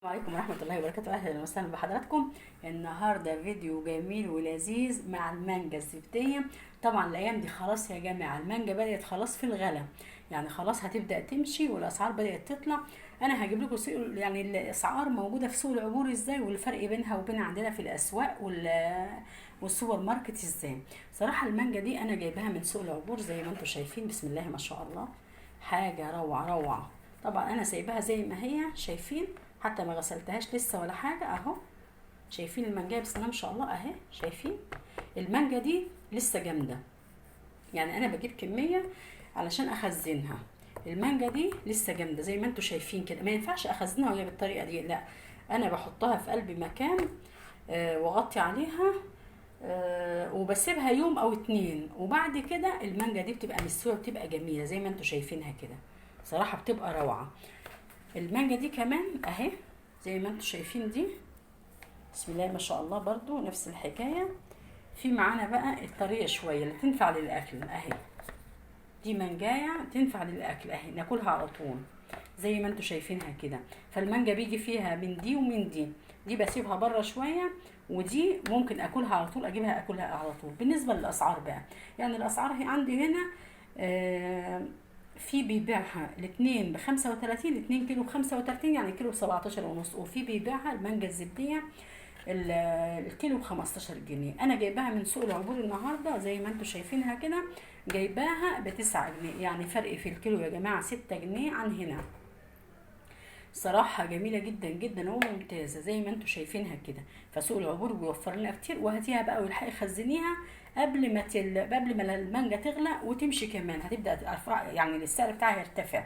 السلام عليكم ورحمة الله وبركاته. أهلا وسهلا بحضراتكم. النهاردة فيديو جميل ولذيذ مع المانجا الزبدية. طبعا الأيام دي خلاص يا جماعة المانجا بدأت خلاص في الغلا، يعني خلاص هتبدأ تمشي والأسعار بدأت تطلع. أنا هجيب لكم يعني الأسعار موجودة في سوق العبور ازاي، والفرق بينها وبين عندنا في الأسواق والسوبر ماركت ازاي. صراحة المانجا دي أنا جايباها من سوق العبور زي ما انتم شايفين، بسم الله ما شاء الله، حاجة روعة روعة. طبعا انا سايباها زي ما هي شايفين، حتى ما غسلتهاش لسه ولا حاجه اهو. شايفين المانجا بسم الله ما شاء الله اهي، شايفين المانجا دي لسه جامده. يعني انا بجيب كميه علشان اخزنها. المانجا دي لسه جامده زي ما انتم شايفين كده، ما ينفعش اخزنها وهي بالطريقه دي، لا انا بحطها في قلب مكان واغطي عليها وبسيبها يوم او اتنين، وبعد كده المانجا دي بتبقى مستويه وبتبقى جميله زي ما انتم شايفينها كده. صراحه بتبقى روعه. المانجا دي كمان اهي زي ما انتم شايفين دي، بسم الله ما شاء الله، برضو نفس الحكايه. في معانا بقى الطريه شويه اللي تنفع للاكل اهي، دي منجايه تنفع للاكل اهي، ناكلها على طول زي ما انتم شايفينها كده. فالمانجا بيجي فيها من دي ومن دي، دي بسيبها بره شويه، ودي ممكن اكلها على طول، اجيبها اكلها على طول. بالنسبه للاسعار بقى، يعني الاسعار هي عندي هنا في بيبيعها الاتنين ب35، الاتنين كيلو ب35، يعني كيلو ب17 ونص. وفي بيبيعها المانجا الزبدية الكيلو ب15 جنيه. انا جايباها من سوق العبور النهاردة زي ما انتم شايفينها كده، جايباها ب9 جنيه، يعني فرق في الكيلو يا جماعة 6 جنيه عن هنا. صراحة جميلة جدا جدا وممتازة زي ما انتم شايفينها كده. فسوق العبور بيوفر لنا كتير، وهاتيها بقى والحقي خزنيها قبل ما المانجا تغلى وتمشي كمان، هتبدأ يعني السعر بتاعها يرتفع.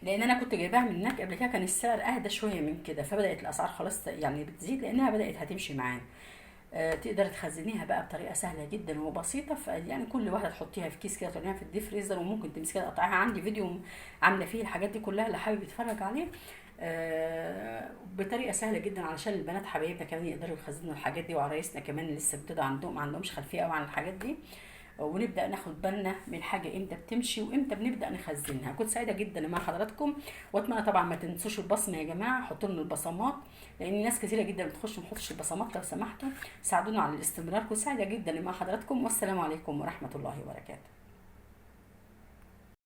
لان انا كنت جايباها من هناك قبل كده كان السعر اهدى شويه من كده، فبدات الاسعار خلاص يعني بتزيد لانها بدات هتمشي معانا. تقدر تخزنيها بقى بطريقه سهله جدا وبسيطه. يعني كل واحده تحطيها في كيس كده تحطيها في الديب فريزر، وممكن تمسكيها تقطعيها. عندي فيديو عامله فيه الحاجات دي كلها اللي حابب يتفرج عليه بطريقه سهله جدا، علشان البنات حبايبنا كمان يقدروا يخزنوا الحاجات دي، وعرايسنا كمان اللي لسه بتبتدوا عندهم ما عندهمش خلفيه قوي عن الحاجات دي. ونبدا ناخد بالنا من حاجه امتى بتمشي وامتى بنبدا نخزنها. كنت سعيده جدا مع حضراتكم، واتمنى طبعا ما تنسوش البصمه يا جماعه، حطوا لنا البصمات، لان ناس كثيره جدا بتخش ما تحطش البصمات. لو سمحتوا ساعدونا على الاستمرار. كنت سعيده جدا مع حضراتكم، والسلام عليكم ورحمه الله وبركاته.